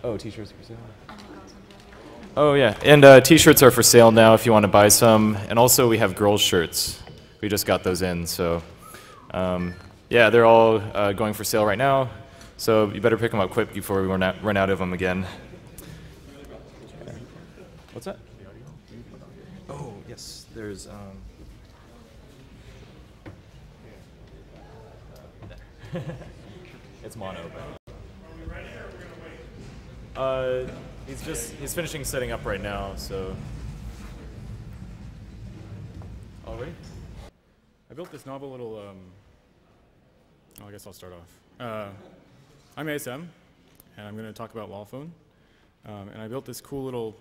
Oh, t-shirts for sale. Oh yeah, and t-shirts are for sale now if you want to buy some. And also we have girls' shirts. We just got those in, so yeah, they're all going for sale right now. So you better pick them up quick before we run out of them again. What's that? Oh yes, there's. It's mono, but he's finishing setting up right now, so. Already? I built this novel little. I guess I'll start off. I'm ASM, and I'm going to talk about LawPhone. And I built this cool little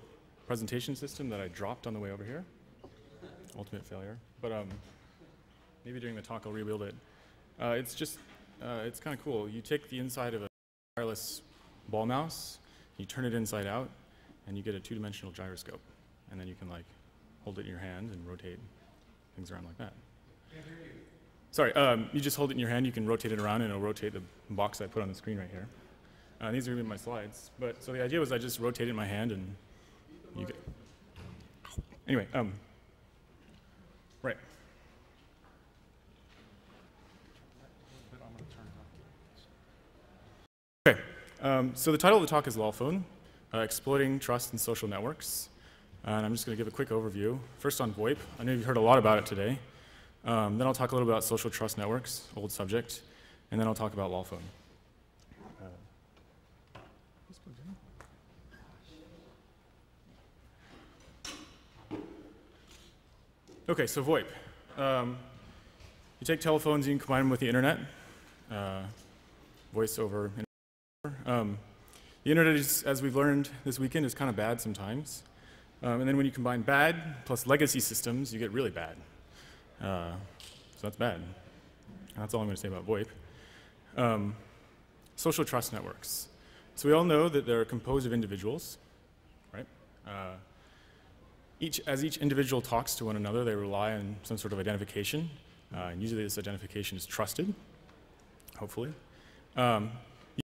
presentation system that I dropped on the way over here. Ultimate failure, but maybe during the talk I'll rebuild it. It's kind of cool. You take the inside of a wireless ball mouse, you turn it inside out, and you get a two-dimensional gyroscope. And then you can like hold it in your hand and rotate things around like that. Can't hear you. Sorry, you just hold it in your hand, you can rotate it around, and it'll rotate the box I put on the screen right here. These are going to be my slides. But so the idea was I just rotate it in my hand, and you get. Anyway, right. Okay, so the title of the talk is LawPhone, Exploiting Trust in Social Networks. And I'm just going to give a quick overview. First on VoIP. I know you've heard a lot about it today. Then I'll talk a little about social trust networks, old subject. And then I'll talk about LawPhone. Okay, so VoIP. You take telephones, you can combine them with the internet. Voice over internet. The internet is, as we've learned this weekend, is kind of bad sometimes. And then when you combine bad plus legacy systems, you get really bad. So that's bad. And that's all I'm going to say about VoIP. Social trust networks. So we all know that they're composed of individuals, right? As each individual talks to one another, they rely on some sort of identification. And usually this identification is trusted, hopefully. You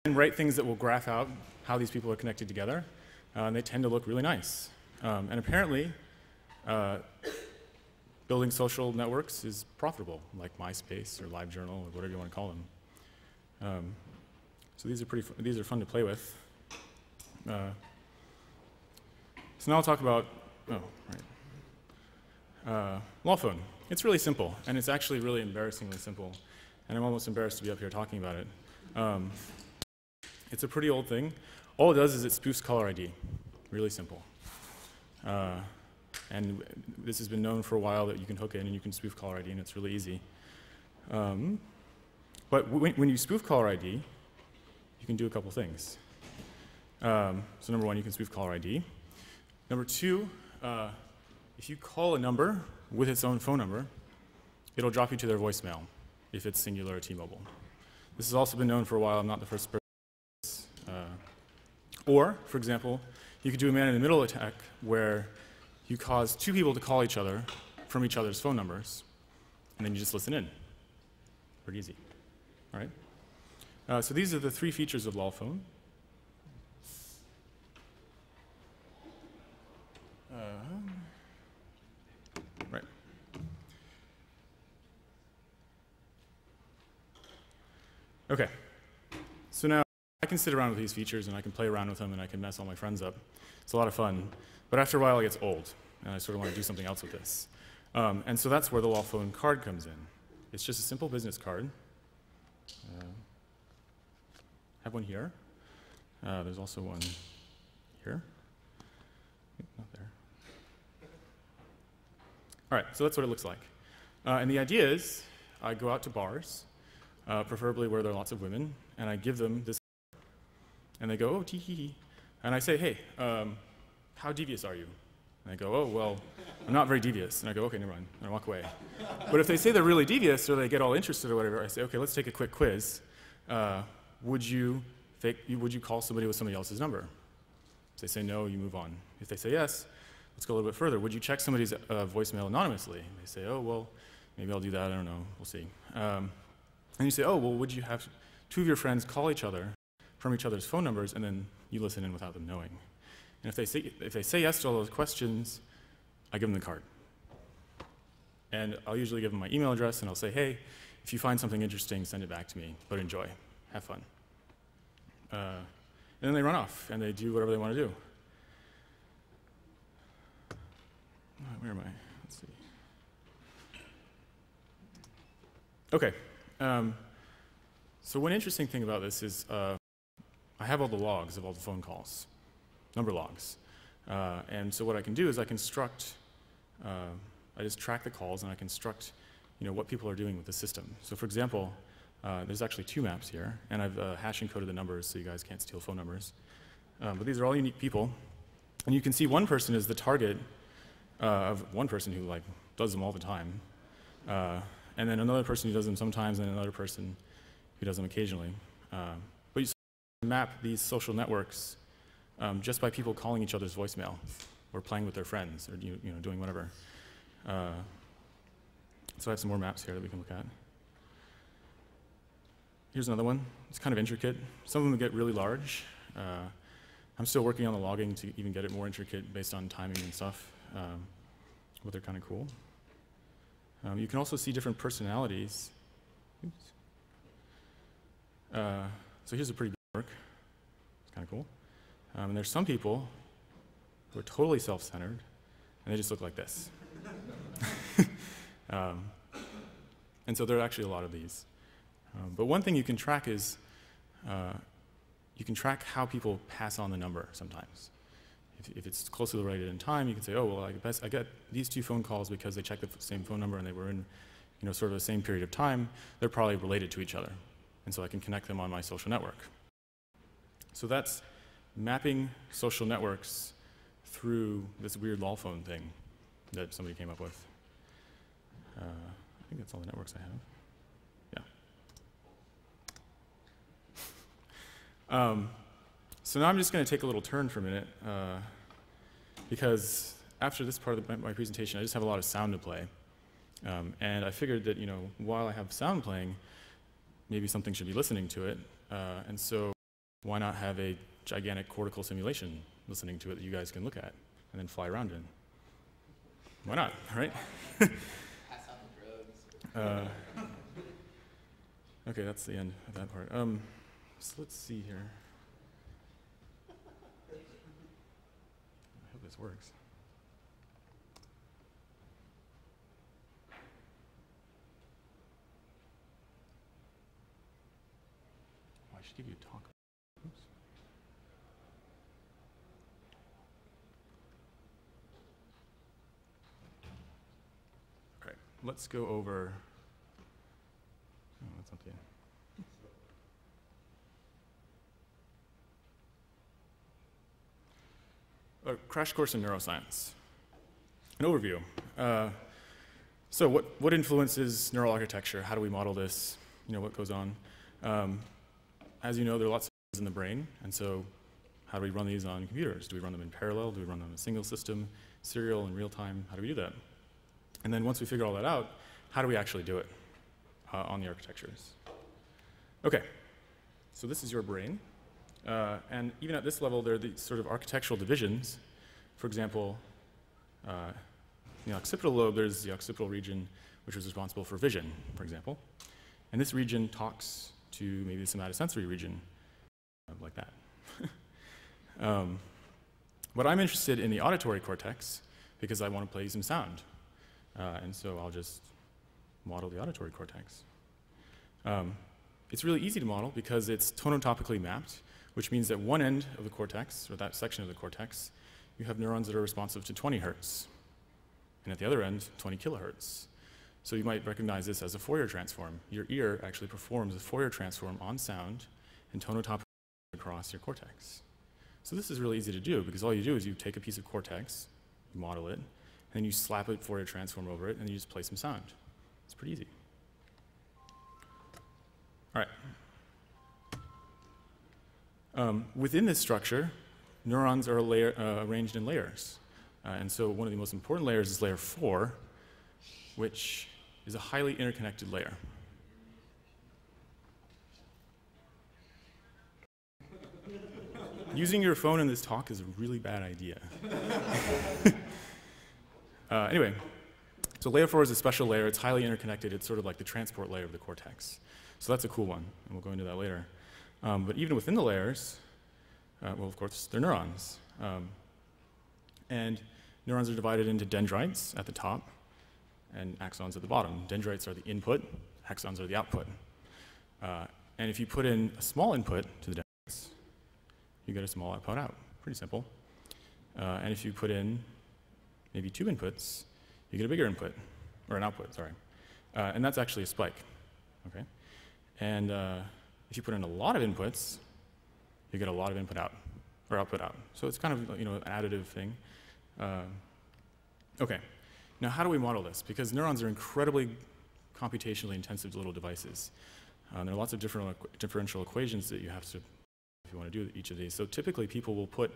can write things that will graph out how these people are connected together. And they tend to look really nice. And apparently, building social networks is profitable, like MySpace or LiveJournal or whatever you want to call them. So these are fun to play with. So now I'll talk about LawPhone. It's really simple, and it's actually really embarrassingly simple. And I'm almost embarrassed to be up here talking about it. It's a pretty old thing. All it does is it spoofs caller ID. Really simple. And this has been known for a while that you can hook in and you can spoof caller ID, and it's really easy. But when you spoof caller ID, you can do a couple things. So number one, you can spoof caller ID. Number two, if you call a number with its own phone number, it'll drop you to their voicemail if it's Singular or T-Mobile. This has also been known for a while. I'm not the first person. Or, for example, you could do a man-in-the-middle attack where you cause two people to call each other from each other's phone numbers, and then you just listen in. Pretty easy. All right? So these are the three features of LawPhone. Right. Okay. So now I can sit around with these features, and I can play around with them, and I can mess all my friends up. It's a lot of fun. But after a while, it gets old, and I sort of want to do something else with this. And so that's where the LawPhone card comes in. It's just a simple business card. I have one here. There's also one here. Not there. All right, so that's what it looks like. And the idea is I go out to bars, preferably where there are lots of women, and I give them this, and they go, oh, tee-hee-hee. And I say, hey, how devious are you? And they go, oh, well, I'm not very devious. And I go, okay, never mind. And I walk away. But if they say they're really devious or they get all interested or whatever, I say, okay, let's take a quick quiz. Would you call somebody with somebody else's number? If they say no, you move on. If they say yes, let's go a little bit further. Would you check somebody's voicemail anonymously? And they say, oh, well, maybe I'll do that. I don't know. We'll see. And you say, oh, well, would you have two of your friends call each other from each other's phone numbers, and then you listen in without them knowing. And if they say yes to all those questions, I give them the card. And I'll usually give them my email address, and I'll say, hey, if you find something interesting, send it back to me, but enjoy, have fun. And then they run off, and they do whatever they want to do. Where am I? Let's see. Okay. So one interesting thing about this is I have all the logs of all the phone calls, number logs. And so what I can do is I construct, I just track the calls and I construct what people are doing with the system. So for example, there's actually 2 maps here, and I've hash encoded the numbers so you guys can't steal phone numbers. But these are all unique people. And you can see one person is the target of one person who does them all the time. And then another person who does them sometimes, and another person who does them occasionally. But you map these social networks just by people calling each other's voicemail, or playing with their friends, or doing whatever. So I have some more maps here that we can look at. Here's another one. It's kind of intricate. Some of them get really large. I'm still working on the logging to even get it more intricate based on timing and stuff, but they're kind of cool. You can also see different personalities. Oops. So here's a pretty big work. It's kind of cool. And there's some people who are totally self-centered, and they just look like this. And so there are actually a lot of these. But one thing you can track is you can track how people pass on the number sometimes. If it's closely related in time, you can say, oh, well, I get these 2 phone calls because they checked the same phone number and they were in sort of the same period of time. They're probably related to each other. And so I can connect them on my social network. So that's mapping social networks through this weird lol phone thing that somebody came up with. I think that's all the networks I have. Yeah. So now I'm just going to take a little turn for a minute, because after this part of my presentation, I just have a lot of sound to play. And I figured that while I have sound playing, maybe something should be listening to it. And so why not have a gigantic cortical simulation listening to it that you guys can look at and then fly around in? Why not, right? Okay, that's the end of that part. So let's see here. I hope this works. Oh, I should give you a talk. Oops. All right, let's go over. Oh, that's not the end. A crash course in neuroscience. An overview. So what influences neural architecture? How do we model this? What goes on? As you know, there are lots of things in the brain, and so how do we run these on computers? Do we run them in parallel? Do we run them in a single system, serial, in real time? How do we do that? And then once we figure all that out, how do we actually do it on the architectures? Okay, so this is your brain. And even at this level, there are these sort of architectural divisions. For example, in the occipital lobe, there's the occipital region, which is responsible for vision, for example. And this region talks to maybe the somatosensory region, like that. But I'm interested in the auditory cortex because I want to play some sound. And so I'll just model the auditory cortex. It's really easy to model because it's tonotopically mapped, which means that one end of the cortex, or that section of the cortex, you have neurons that are responsive to 20 hertz. And at the other end, 20 kilohertz. So you might recognize this as a Fourier transform. Your ear actually performs a Fourier transform on sound and tonotopically across your cortex. So this is really easy to do because all you do is you take a piece of cortex, you model it, and then you slap a Fourier transform over it, and you just play some sound. It's pretty easy. All right. Within this structure, neurons are arranged in layers. And so one of the most important layers is layer 4, which is a highly interconnected layer. Using your phone in this talk is a really bad idea. Anyway, so layer 4 is a special layer. It's highly interconnected. It's sort of like the transport layer of the cortex. So that's a cool one, and we'll go into that later. But even within the layers, well, of course, they're neurons. And neurons are divided into dendrites at the top and axons at the bottom. Dendrites are the input, axons are the output. And if you put in a small input to the dendrites, you get a small output out. Pretty simple. And if you put in maybe 2 inputs, you get a bigger input, or an output, sorry. And that's actually a spike, okay? And if you put in a lot of inputs, you get a lot of input out, or output out. So it's kind of, an additive thing. Okay, now how do we model this? Because neurons are incredibly computationally intensive little devices. There are lots of different differential equations that you have to, if you want to do each of these. So typically people will put,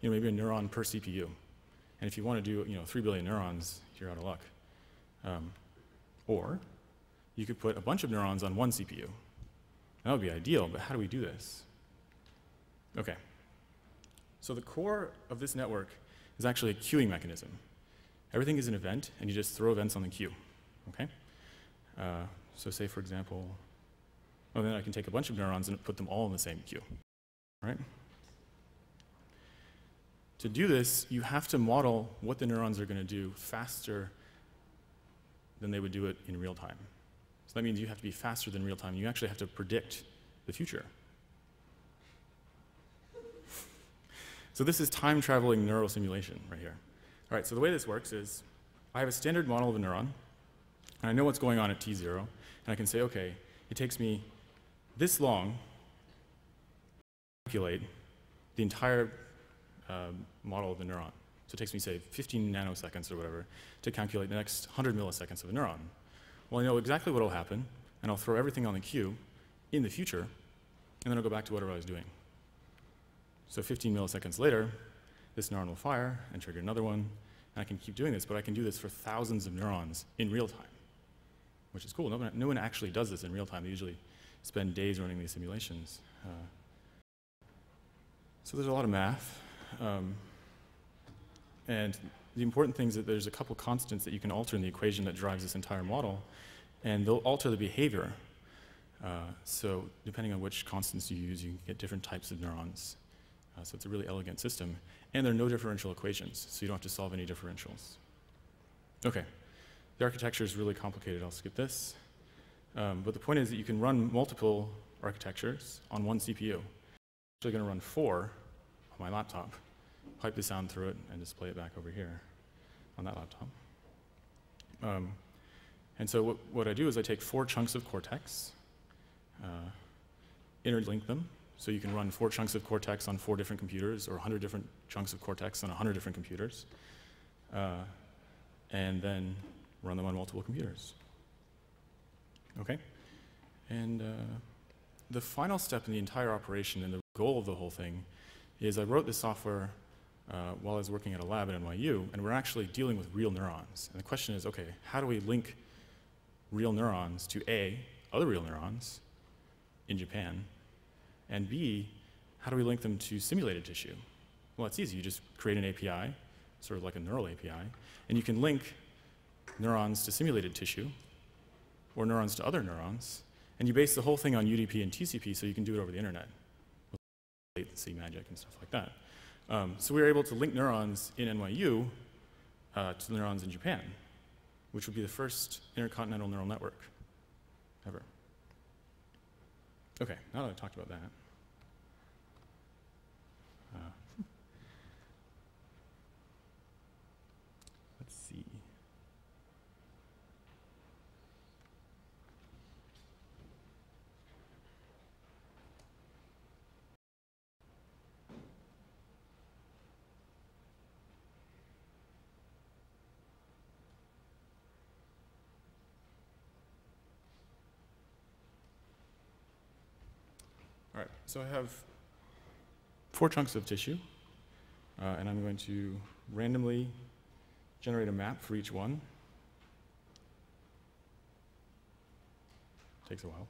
maybe a neuron per CPU. And if you want to do, 3 billion neurons, you're out of luck. Or you could put a bunch of neurons on one CPU. That would be ideal, but how do we do this? Okay. So the core of this network is actually a queuing mechanism. Everything is an event, and you just throw events on the queue, okay? So say, for example, then I can take a bunch of neurons and put them all in the same queue, right? To do this, you have to model what the neurons are going to do faster than they would do it in real time. So that means you have to be faster than real time. You actually have to predict the future. So this is time-traveling neural simulation right here. All right, so the way this works is I have a standard model of a neuron, and I know what's going on at t0, and I can say, okay, it takes me this long to calculate the entire model of the neuron. So it takes me, say, 15 nanoseconds or whatever to calculate the next 100 milliseconds of a neuron. Well, I know exactly what will happen, and I'll throw everything on the queue in the future, and then I'll go back to whatever I was doing. So 15 milliseconds later, this neuron will fire and trigger another one, and I can keep doing this, but I can do this for thousands of neurons in real time, which is cool. No one actually does this in real time. They usually spend days running these simulations. So there's a lot of math. And the important thing is that there's a couple constants that you can alter in the equation that drives this entire model, and they'll alter the behavior. So depending on which constants you use, you can get different types of neurons. So it's a really elegant system. And there are no differential equations, so you don't have to solve any differentials. Okay, the architecture is really complicated. I'll skip this. But the point is that you can run multiple architectures on one CPU. I'm actually going to run 4 on my laptop, pipe the sound through it, and display it back over here on that laptop. And so what I do is I take 4 chunks of Cortex, interlink them, so you can run 4 chunks of Cortex on 4 different computers, or 100 different chunks of Cortex on 100 different computers, and then run them on multiple computers. Okay? And the final step in the entire operation and the goal of the whole thing is I wrote this software while I was working at a lab at NYU, and we're actually dealing with real neurons. And the question is, okay, how do we link real neurons to A, other real neurons in Japan, and B, how do we link them to simulated tissue? Well, it's easy. You just create an API, sort of like a neural API, and you can link neurons to simulated tissue or neurons to other neurons, and you base the whole thing on UDP and TCP so you can do it over the internet with latency magic and stuff like that. So we were able to link neurons in NYU to the neurons in Japan, which would be the first intercontinental neural network ever. Okay, now that I've talked about that, let's see. All right, so I have 4 chunks of tissue, and I'm going to randomly generate a map for each one. Takes a while.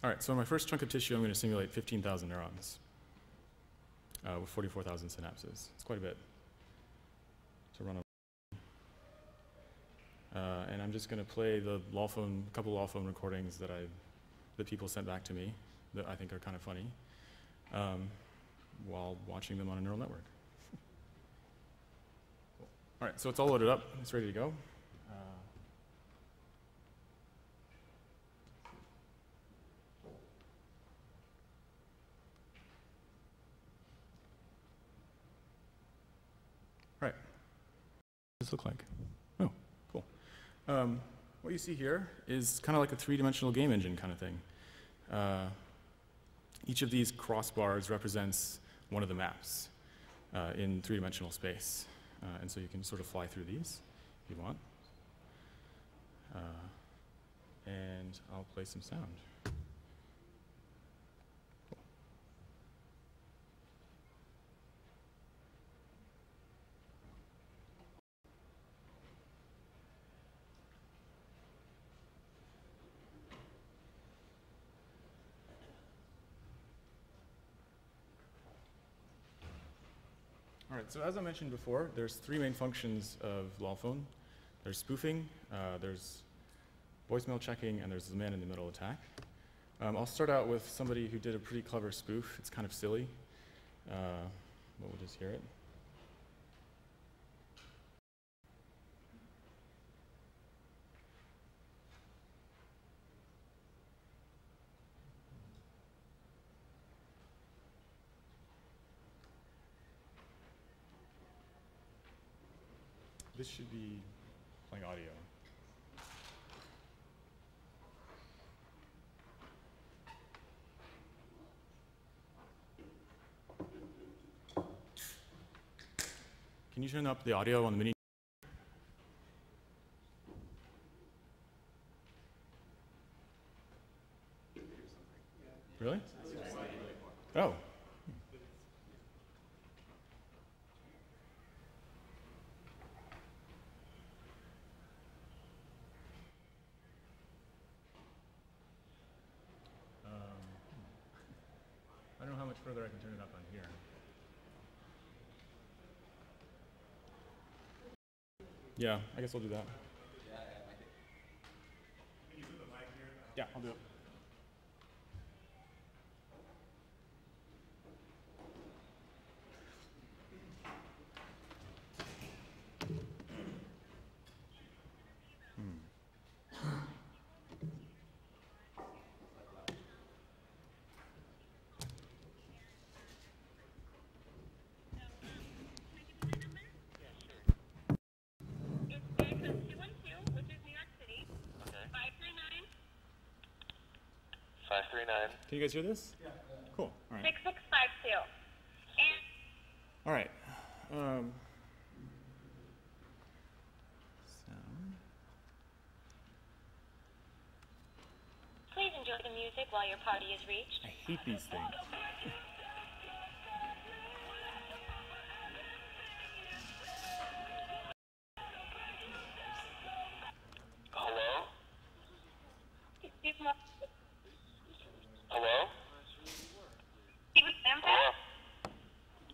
All right, so in my first chunk of tissue, I'm going to simulate 15,000 neurons with 44,000 synapses. It's quite a bit to run and I'm just going to play the couple law phone recordings that people sent back to me that I think are kind of funny while watching them on a neural network. Cool. All right, so it's all loaded up. It's ready to go. Right. What does this look like? Oh, cool. What you see here is kind of like a three-dimensional game engine kind of thing. Each of these crossbars represents one of the maps in three-dimensional space. And so you can sort of fly through these if you want. And I'll play some sound. All right, so as I mentioned before, there's three main functions of LawPhone. There's spoofing, there's voicemail checking, and there's the man-in-the-middle attack. I'll start out with somebody who did a pretty clever spoof. It's kind of silly, but we'll just hear it. This should be playing audio. Can you turn up the audio on the mini? Really? Oh. I don't know how much further I can turn it up on here. Yeah, I guess I'll do that. Can you put the mic here? Yeah, I'll do it. Can you guys hear this? Yeah. Cool. All right. 6652. All right. Please enjoy the music while your party is reached. I hate these things. Hello? Hello? Hello?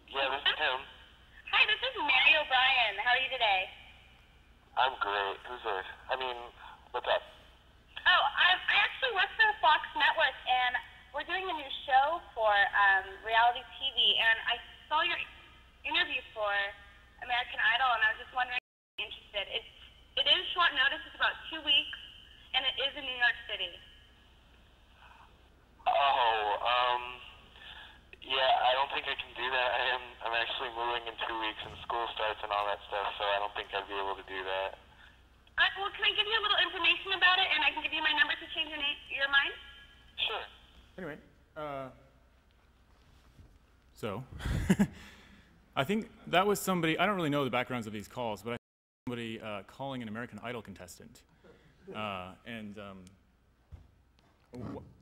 Yeah, this is him. Hi, this is Mary O'Brien. How are you today? I'm great. Who's this? I mean, what's up? Oh, I actually work for the Fox Network, and we're doing a new show for reality TV, and I saw your interview for American Idol, and I was just wondering if you're interested. It is short notice. It's about 2 weeks, and it is in New York City. Yeah, I don't think I can do that. I'm actually moving in 2 weeks, and school starts and all that stuff, so I don't think I'd be able to do that. Well, can I give you a little information about it, and I can give you my number to change your mind? Sure. Anyway, so I think that was somebody, I don't really know the backgrounds of these calls, but I think somebody calling an American Idol contestant.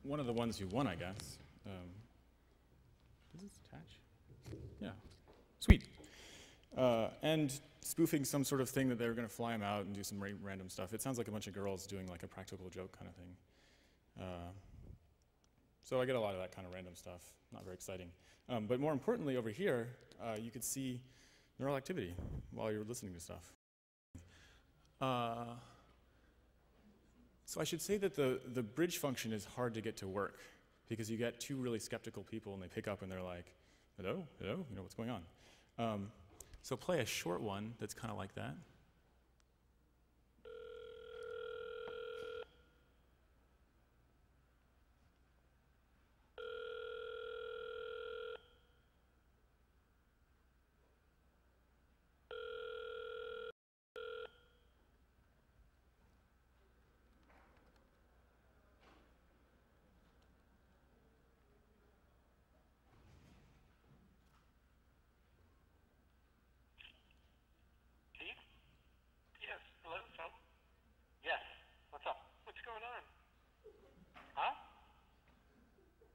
One of the ones who won, I guess. Does this attach? Yeah. Sweet. And spoofing some sort of thing that they were going to fly him out and do some random stuff. It sounds like a bunch of girls doing like a practical joke kind of thing. So I get a lot of that kind of random stuff, not very exciting. But more importantly, over here, you could see neural activity while you're listening to stuff. So I should say that the bridge function is hard to get to work because you get two really skeptical people and they pick up and they're like, hello, hello, you know, what's going on? So play a short one that's kind of like that. Keith? Yes. Hello, Tom? Yes. What's up? What's going on? Huh?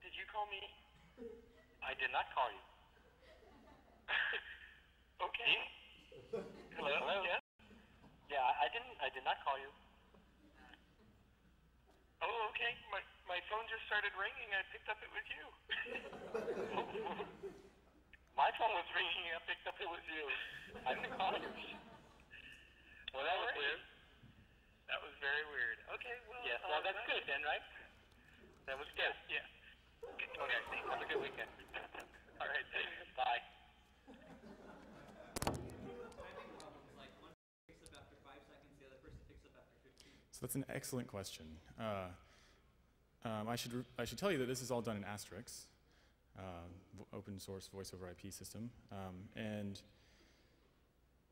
Did you call me? I did not call you. Okay. Hello? Hello? Yes? Yeah, I did not call you. Oh, okay. My phone just started ringing. I picked up it was you. My phone was ringing. I picked up it was you. I didn't call you. Well, that was weird. That was very weird. Okay, well. Yes, well, that's good then, right? That was good. Yeah. Okay, have a good weekend. All right, thanks. Bye. So that's an excellent question. I should tell you that this is all done in Asterisk, open source voice over IP system, and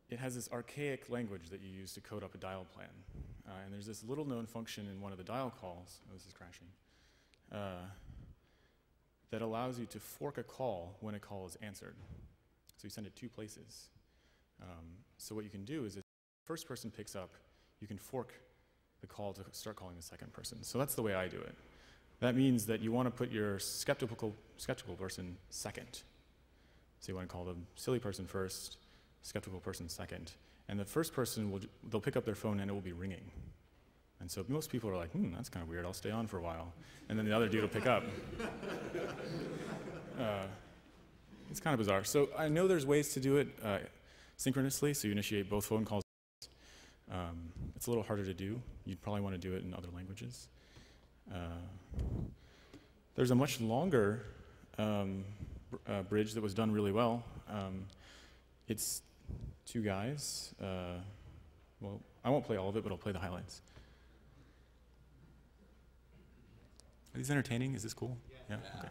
it has this archaic language that you use to code up a dial plan. And there's this little known function in one of the dial calls, oh, this is crashing, that allows you to fork a call when a call is answered. So you send it two places. So what you can do is if the first person picks up, you can fork the call to start calling the second person. So that's the way I do it. That means that you want to put your skeptical person second. So you want to call the silly person first, skeptical person second. And the first person, they'll pick up their phone and it will be ringing. And so most people are like, that's kind of weird, I'll stay on for a while. And then the other dude will pick up. It's kind of bizarre. So I know there's ways to do it synchronously, so you initiate both phone calls. It's a little harder to do. You'd probably want to do it in other languages. There's a much longer bridge that was done really well. It's two guys. Well, I won't play all of it, but I'll play the highlights. Are these entertaining? Is this cool? Yeah? Okay.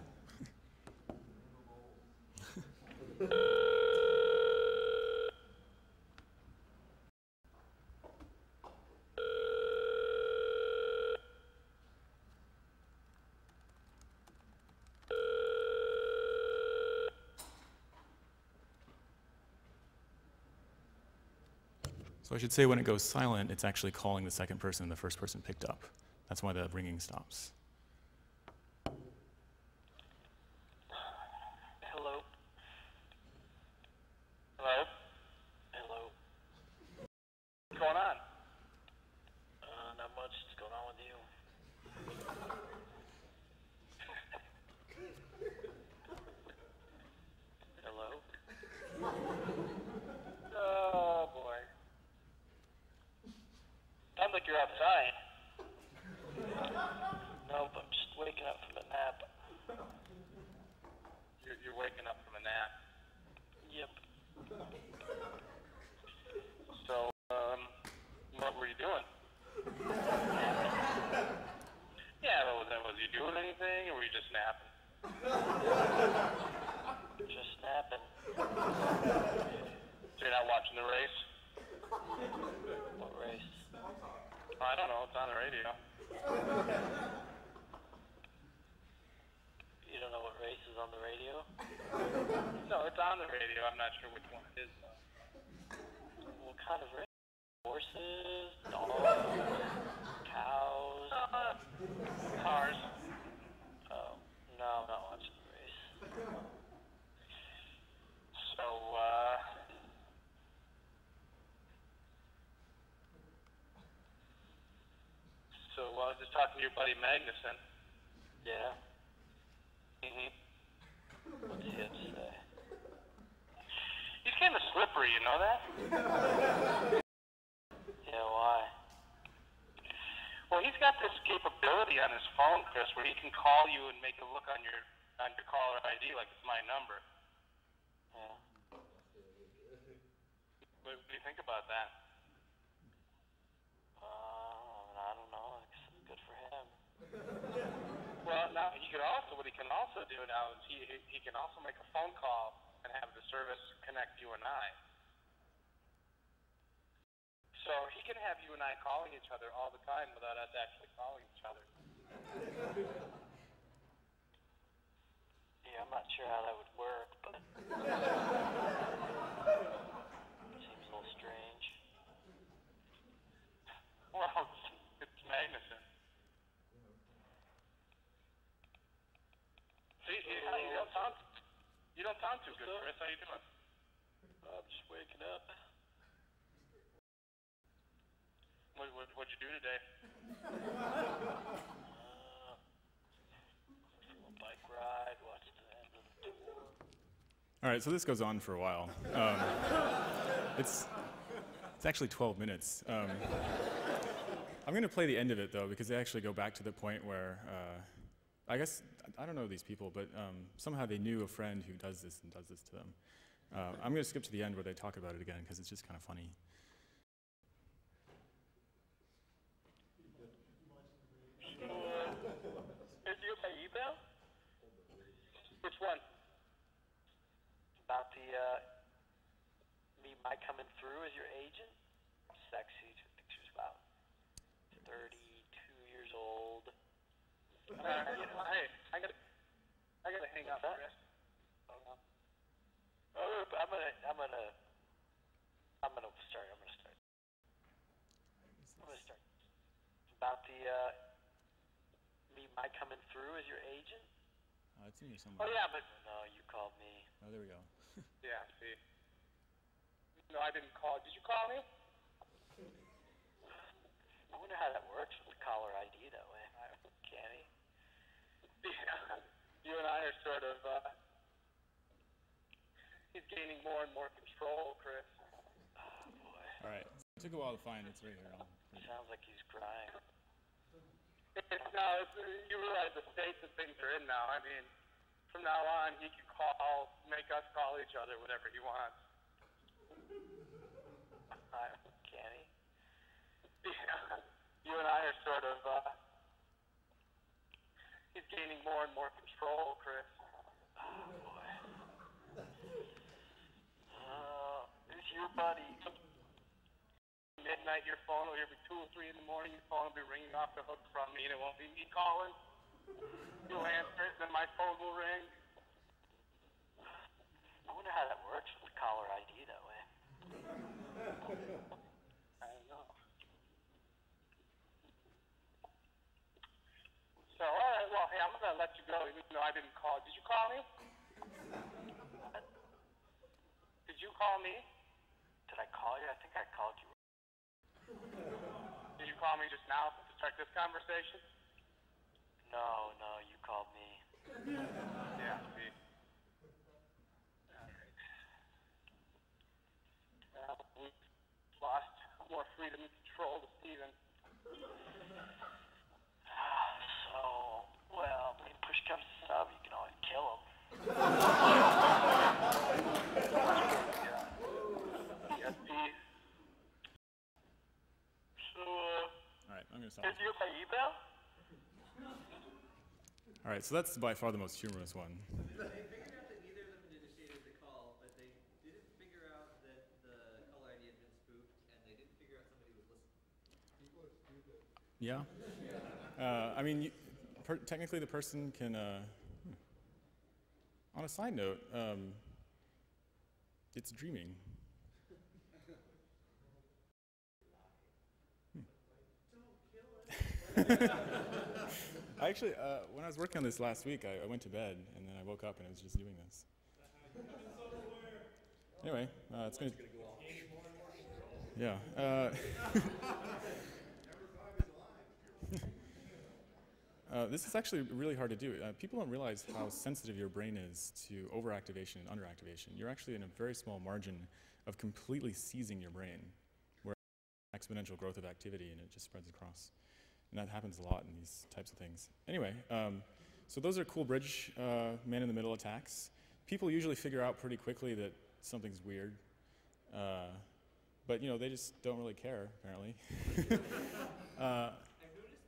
So I should say when it goes silent, it's actually calling the second person the first person picked up. That's why the ringing stops. Hello? Hello? Hello? What's going on? Not much. What's going on with you? Hello? Oh, boy. Sounds like you're outside. Nope, I'm just waking up from a nap. You're waking up from a nap? Yep. So, what were you doing? Yeah, was you doing anything, or were you just napping? Just napping. So you're not watching the race? What race? I don't know, it's on the radio. You don't know what race is on the radio? No, it's on the radio. I'm not sure which one it is, though. What kind of race? Horses? Dogs? Cows? Cars. Oh, no, I'm not watching the race. So, I was just talking to your buddy Magnuson. Yeah. What's he have to say? He's kind of slippery, you know that? Yeah, why? Well, he's got this capability on his phone, Chris, where he can call you and make it look on your caller ID like it's my number. Yeah. What do you think about that? I don't know. It's good for him. Well, now what he can also do now is he can also make a phone call and have the service connect you and I. So he can have you and I calling each other all the time without us actually calling each other. Yeah, I'm not sure how that would work, but seems a little strange. Well, it's magnificent. See, you don't sound too good, Chris. How you doing? I'm just waking up. What'd you do today? A bike ride, watched the end of the tour. All right, so this goes on for a while. It's actually 12 minutes. I'm going to play the end of it, though, because they actually go back to the point where, I guess, I don't know these people, but somehow they knew a friend who does this and does this to them. I'm going to skip to the end where they talk about it again, because it's just kind of funny. Did you get my email? Which one? About the, my coming through as your agent. Sexy pictures about 32 years old. Hey, I gotta hang up, Chris. I'm gonna start. About the, my coming through as your agent. It's in here somewhere. Oh yeah, but No, you called me. Oh, there we go. yeah. See, no, I didn't call. Did you call me? I wonder how that works with the caller ID that way. Can he? Yeah. You and I are sort of. He's gaining more and more control, Chris. Oh boy. All right. It took a while to find. It's right here. Sounds like he's crying. You realize the state that things are in now. I mean, from now on, he can make us call each other whenever he wants. Can he? Yeah. You and I are sort of. He's gaining more and more control, Chris. Oh boy. Who's your buddy? Midnight, your phone will be 2 or 3 in the morning. Your phone will be ringing off the hook from me, and it won't be me calling. You'll answer it, then my phone will ring. I wonder how that works with the caller ID that way. I don't know. So, all right, well, hey, I'm gonna let you go, even though I didn't call. Did you call me? Did you call me? Did I call you? I think I called you. Did you call me just now to start this conversation? No, you called me. Yeah, see. All right. We've lost more freedom and control to Steven. Well, when push comes to shove, you can always kill him. Yes, Steve. So, All right, I'm going to stop. did you get my email? All right, so that's by far the most humorous one. They figured out that neither of them initiated the call, but they didn't figure out that the caller ID had been spoofed, and they didn't figure out somebody was listening. People are stupid. Yeah. I mean, technically the person can. On a side note, it's dreaming. I actually, when I was working on this last week, I went to bed and then I woke up and it was just doing this. Anyway, it's gonna. Yeah. This is actually really hard to do. People don't realize how sensitive your brain is to overactivation and underactivation. You're actually in a very small margin of completely seizing your brain, where exponential growth of activity and it just spreads across. And that happens a lot in these types of things. Anyway, so those are cool bridge man-in-the-middle attacks. People usually figure out pretty quickly that something's weird. But you know, they just don't really care, apparently. I've noticed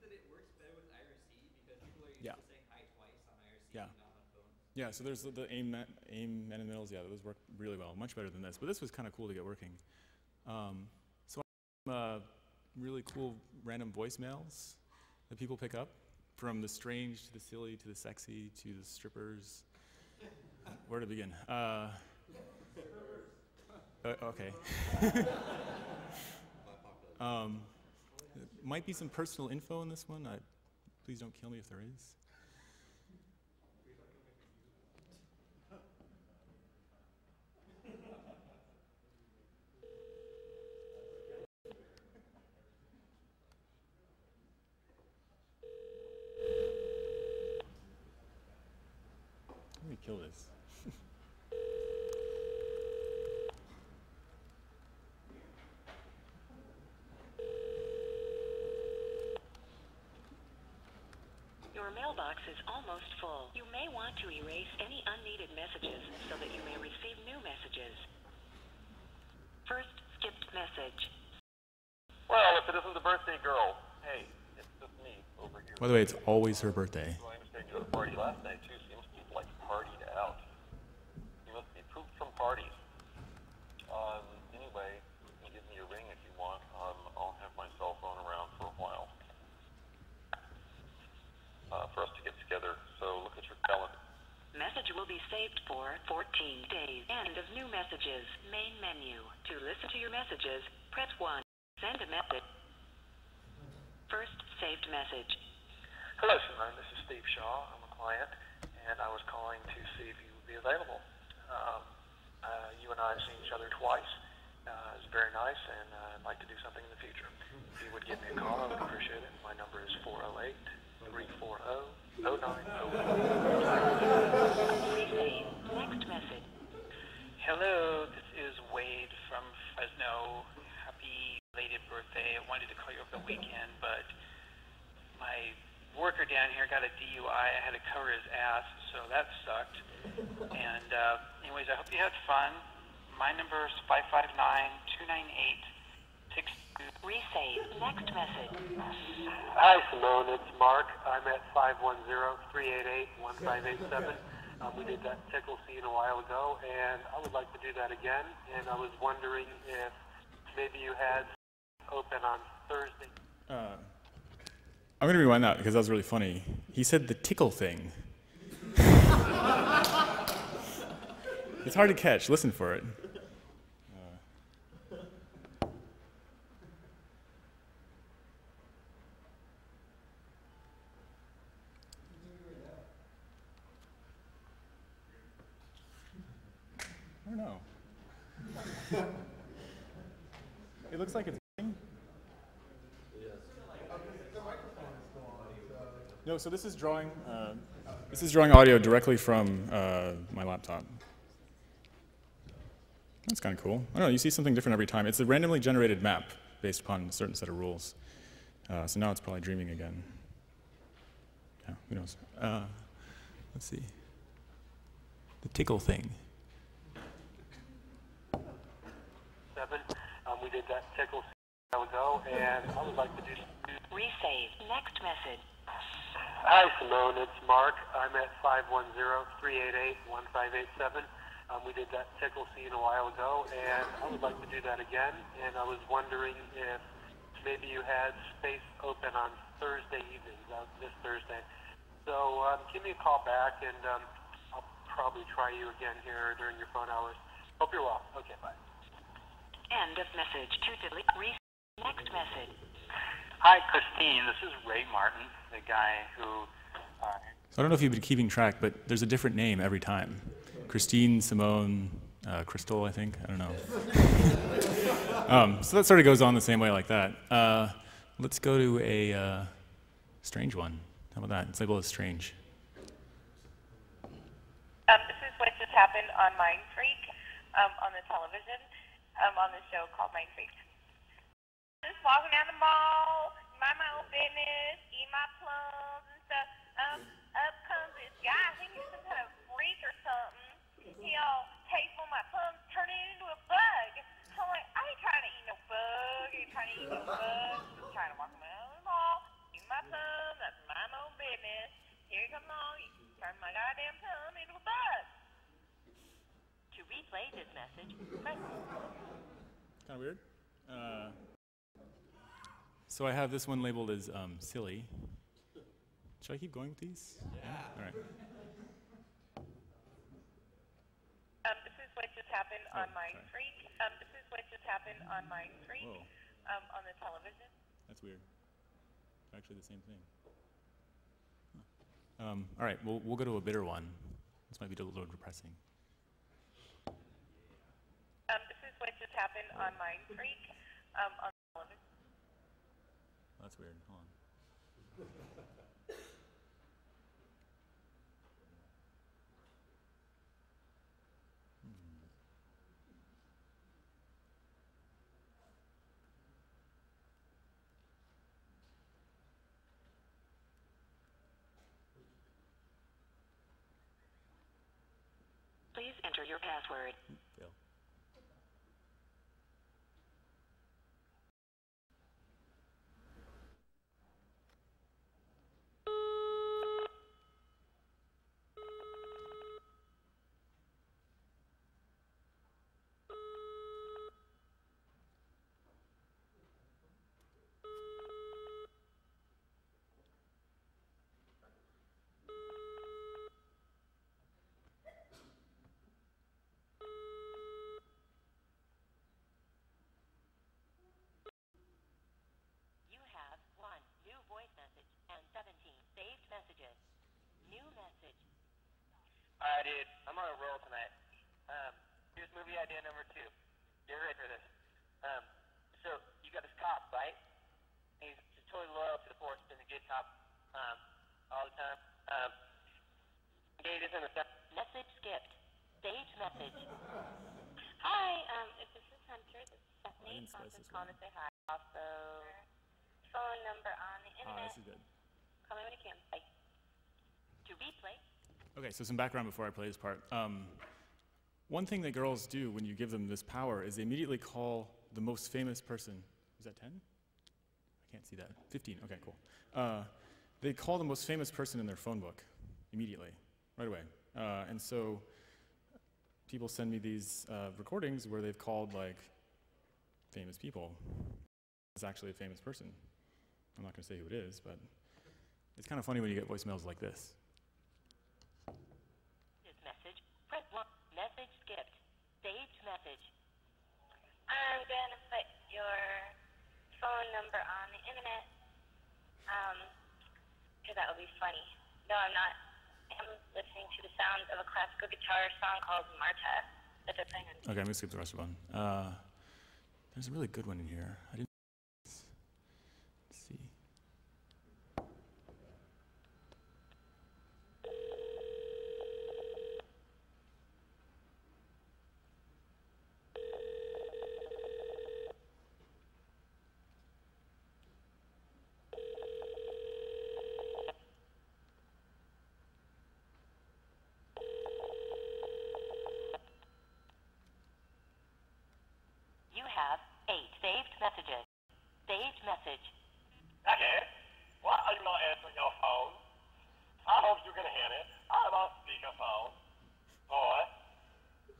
that it works better with IRC because people are used to saying hi twice on IRC, not on phones. Yeah, so there's the aim man-in-the-middles. Yeah, those work really well, much better than this. But this was kind of cool to get working. So really cool random voicemails that people pick up, from the strange to the silly to the sexy to the strippers. Where to begin? Okay. Might be some personal info in this one. Please don't kill me if there is. Let me kill this. Your mailbox is almost full. You may want to erase any unneeded messages so that you may receive new messages. First, skipped message. Well, if it isn't the birthday girl, hey, it's just me over here. By the way, it's always her birthday. So I understand you had a party last night, too, so you must be, like, partied out. You must be pooped from parties. Anyway, you can give me a ring if you want. I'll have my cell phone around for a while for us to get together. So look at your calendar. Message will be saved for 14 days. End of new messages. Main menu. To listen to your messages, press 1. Send a message. First saved message. Hello, Simone. This is Steve Shaw. I'm a client, and I was calling to see if you would be available. You and I have seen each other twice. It's very nice, and I'd like to do something in the future. If you would give me a call, I would appreciate it. My number is 408-340-0901. Next message. Hello, this is Wade from Fresno. Happy belated birthday. I wanted to call you over the weekend, but my worker down here got a DUI. I had to cover his ass, so that sucked. And anyways, I hope you had fun. My number is 559-298-62. Resave. Next message. Hi, Simone. It's Mark. I'm at 510-388-1587. We did that tickle scene a while ago, and I would like to do that again. And I was wondering if maybe you had open on Thursday. I'm going to rewind that because that was really funny. He said the tickle thing. It's hard to catch. Listen for it. I don't know. It looks like it's going. No, so this is drawing audio directly from my laptop. That's kind of cool. I don't know, you see something different every time. It's a randomly generated map based upon a certain set of rules. So now it's probably dreaming again. Yeah, who knows? Let's see. The tickle thing. We did that tickle a while ago, and I would like to do. Resave. Next message. Hi, Simone. It's Mark. I'm at 510-388-1587. We did that tickle scene a while ago, and I would like to do that again. And I was wondering if maybe you had space open on Thursday evenings, this Thursday. So give me a call back, and I'll probably try you again here during your phone hours. Hope you're well. Okay, bye. End of message. To delete. Next message. Hi, Christine. This is Ray Martin, the guy who... So I don't know if you've been keeping track, but there's a different name every time. Christine, Simone, Crystal, I think. I don't know. So that sort of goes on the same way like that. Let's go to a strange one. How about that? It's labeled as strange. This is what just happened on Mind Freak, on the television, on the show called Mind Freak. Just walking down the mall, mind my own business, eat my plums and stuff. Up comes this guy. I think he's some kind of freak or something. He all takes one of my plums, turn it into a bug. So I'm like, I ain't trying to eat no bug. I ain't trying to eat no bug. I'm trying to walk around the mall, eat my plum. That's my own business. Here he comes along. He turns my goddamn plum into a bug. To replay this message, press. Kind of weird. So I have this one labeled as silly. Should I keep going with these? Yeah. All right. This is what just happened on Mind Freak. This is what just happened on Mind Freak, on the television. That's weird. Actually, the same thing. Huh. All right, we'll go to a bitter one. This might be a little depressing. This is what just happened on Mind Freak, on the television. That's weird. Hold on. Please enter your password. Fail. You have 1 new voice message and 17 saved messages. New message. Alright, dude. I'm on a roll tonight. Here's movie idea number 2. Get ready for this. So, you got this cop, right? He's just totally loyal to the force, doesn't get top all the time. Gay this in the Message skipped. Stage message. Hi, if this is Hunter, this is I Stephanie. didn't slice this Calling one. to say hi. Also, phone number on the internet. This is good. Call me when you can. Bye. To replay. Okay, so some background before I play this part. One thing that girls do when you give them this power is they immediately call the most famous person. Is that 10? I can't see that. 15, okay, cool. They call the most famous person in their phone book immediately, right away. And so people send me these recordings where they've called like famous people. It's actually a famous person. I'm not gonna say who it is, but it's kind of funny when you get voicemails like this. This message. Press 1. Message skipped. Saved message. I'm gonna put your phone number on the internet. Because that would be funny. No, I'm not. I'm listening to the sound of a classical guitar song called Marta that they're playing on. Okay, I'm gonna skip the rest of one. There's a really good one in here. I didn't. Let's see. You have 8 saved messages. Saved message. Okay. Why are you not answering your phone? I hope you can hear it. I'm on speakerphone. Boy.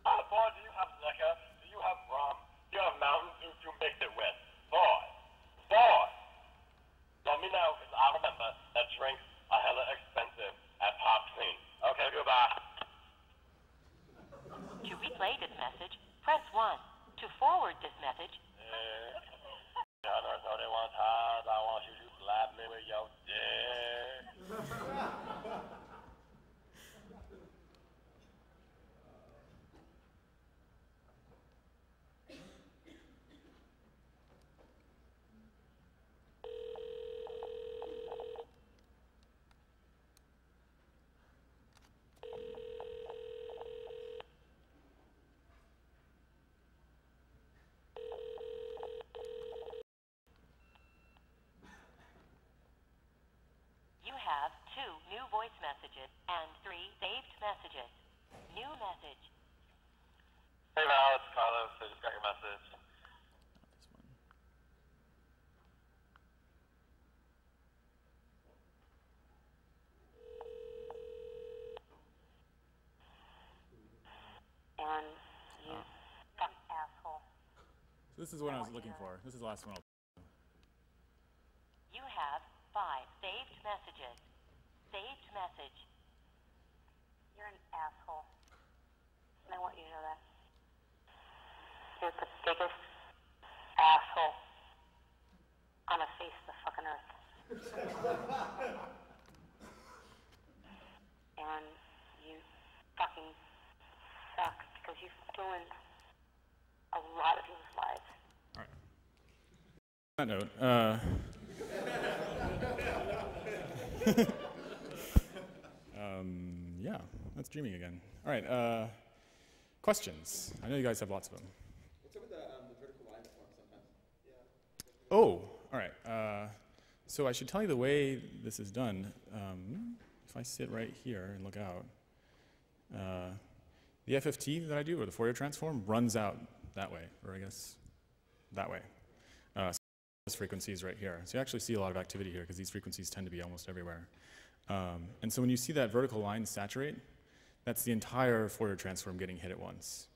Boy, do you have liquor? Do you have rum? Do you have Mountain Dew to mix it with? Boy. Boy. Let me know, because I remember that drinks are hella expensive at Pop Clean. Okay, goodbye. To replay this message, press 1. To forward this message, Toor2129, I want you to slap me with your dick. messages, and 3 saved messages. New message. Hey Val, it's Carlos. I just got your message. And you fuck asshole. So this is what I was looking for. This is the last one. You have 5 saved messages. Saved message. You're an asshole. And I want you to know that. You're the biggest asshole on the face of the fucking earth. And you fucking suck because you've ruined a lot of people's lives. All right. On that note, yeah, that's dreaming again. All right, questions. I know you guys have lots of them. What's up with the vertical line form sometimes? Yeah. Oh, all right. So I should tell you the way this is done. If I sit right here and look out, the FFT that I do, or the Fourier transform, runs out that way, or I guess that way. So this frequency is right here. So you actually see a lot of activity here because these frequencies tend to be almost everywhere. And so when you see that vertical line saturate, that's the entire Fourier transform getting hit at once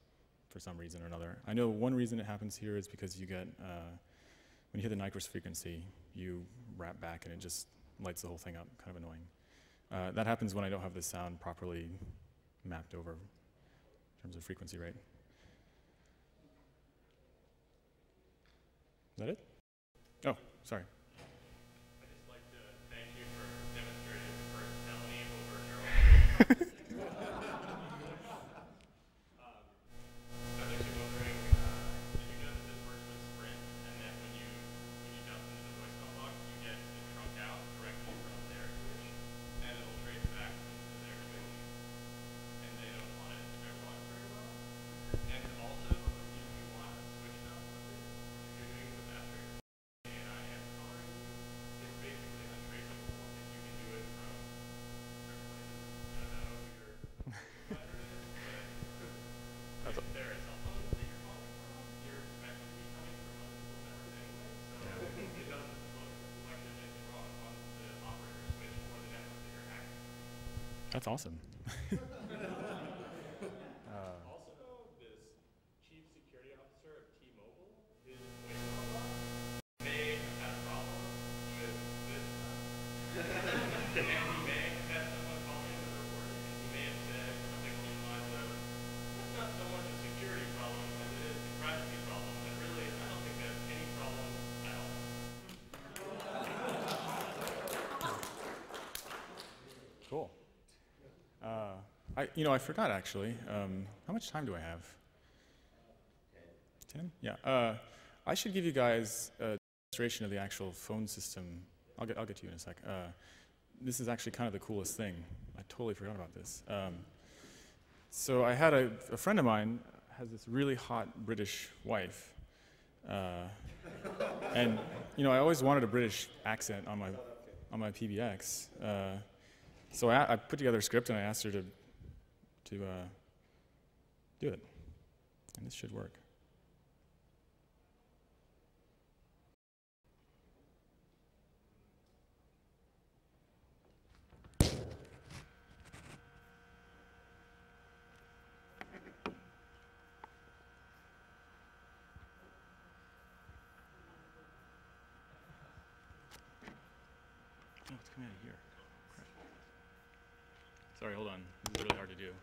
for some reason or another. I know one reason it happens here is because you get, when you hit the Nyquist frequency, you wrap back and it just lights the whole thing up, kind of annoying. That happens when I don't have the sound properly mapped over in terms of frequency rate. Is that it? Oh, sorry. I'd just like to thank you for demonstrating the first felony over neural. I was actually wondering, did you know that this works with Sprint, and that when you jump into the voicemail box, you get it trunked out directly from their switch, and it'll trace back into their switch, and they don't want it to watch very well. And also, if you want to switch it up with it, if you're doing it with asterisk and I am coloring you, it's basically untraceable if you can do it from certain places. I don't know who your provider is, but if there is cell phones that you're calling from, you're expected to be coming from other people's networks anyway, so it doesn't look like there's anything wrong on the operator switch or the network that you're hacking. That's awesome. Also, this chief security officer of T-Mobile, his voicemail box may have had a problem with this stuff. And he may have had someone call him and report it, and he may have said something along the lines of, that's not so much a security problem as it is a privacy problem, and really, I don't think that's any problem at all. Cool. I forgot actually. How much time do I have? 10? Yeah. I should give you guys a demonstration of the actual phone system. I'll get to you in a sec. This is actually kind of the coolest thing. I totally forgot about this. So I had a friend of mine has this really hot British wife, and I always wanted a British accent on my PBX. So I put together a script and I asked her to do it, and this should work. Oh, it's coming out of here. Crap. Sorry, hold on. This is really hard to do.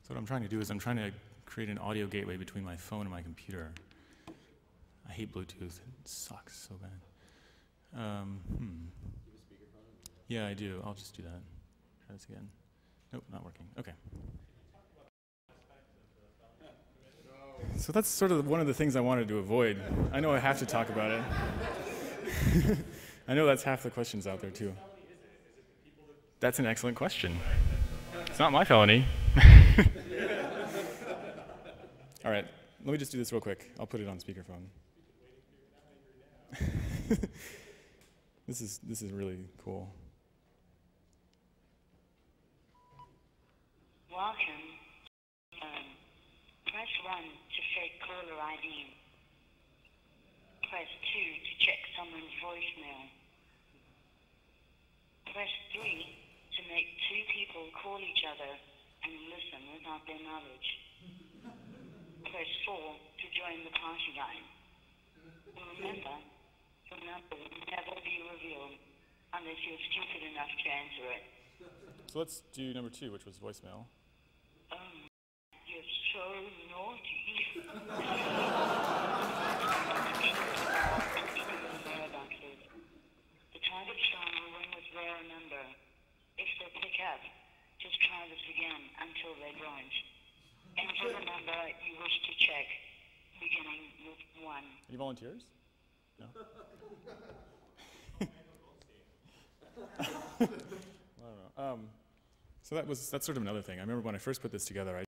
So what I'm trying to do is I'm trying to create an audio gateway between my phone and my computer. I hate Bluetooth. It sucks so bad. Yeah, I do. I'll just do that. Try this again. Nope, not working. Okay. So that's sort of one of the things I wanted to avoid. I know I have to talk about it. I know that's half the questions out there too. That's an excellent question. It's not my felony. All right, let me just do this real quick. I'll put it on speakerphone. This is really cool. Welcome. Press 1 to fake caller ID. Press 2 to check someone's voicemail. Press 3 to make 2 people call each other and listen without their knowledge. Press 4 to join the party line. Remember, the number will never be revealed unless you're stupid enough to answer it. So let's do number 2, which was voicemail. You're so naughty. The target star will ring with their number. If they pick up, just try this again until they don't. Enter the number you wish to check, beginning with 1. Any volunteers? No? I don't know. So that's sort of another thing. I remember when I first put this together, I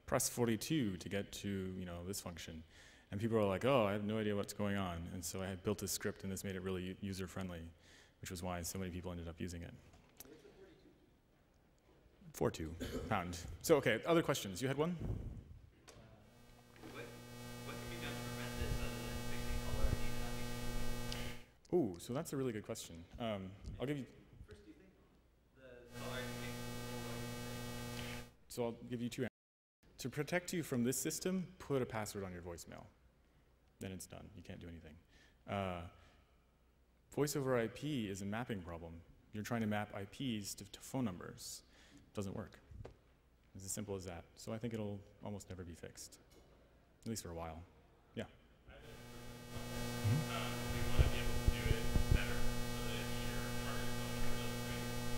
pressed 42 to get to this function, and people were like, "Oh, I have no idea what's going on." And so I had built this script, and this made it really user friendly, which was why so many people ended up using it. 42 pound. So okay, other questions? You had one? What can be done to prevent this other than fixing caller ID not being Ooh, so that's a really good question. I'll give you. First, do you think the caller ID makes the whole So I'll give you 2 answers. To protect you from this system, put a password on your voicemail. Then it's done. You can't do anything. Voice over IP is a mapping problem. You're trying to map IPs to phone numbers. It doesn't work. It's as simple as that. So I think it'll almost never be fixed, at least for a while. Yeah.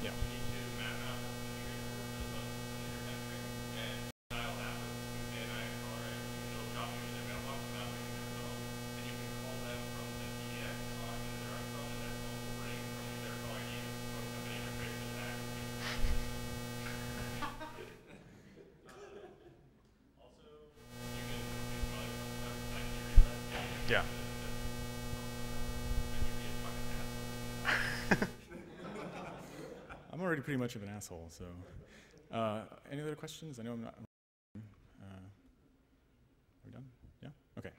Yeah. Yeah. I'm already pretty much of an asshole, so. Any other questions? I know I'm not. Are we done? Yeah? Okay.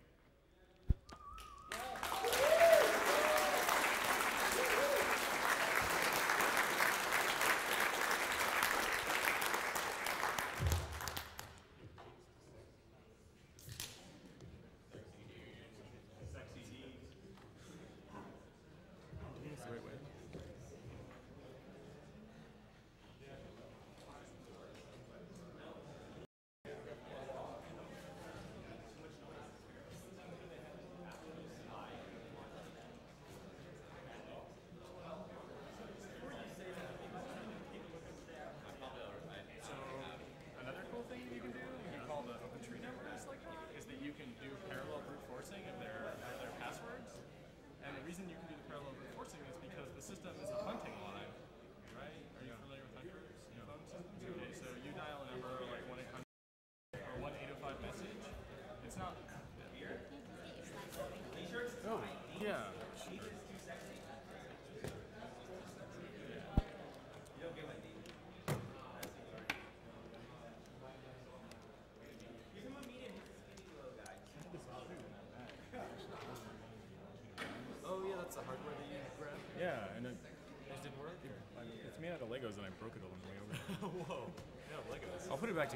Yeah, and it didn't work. It's made out of Legos, and I broke it on the way over. Whoa! Yeah, Legos. I'll put it back together.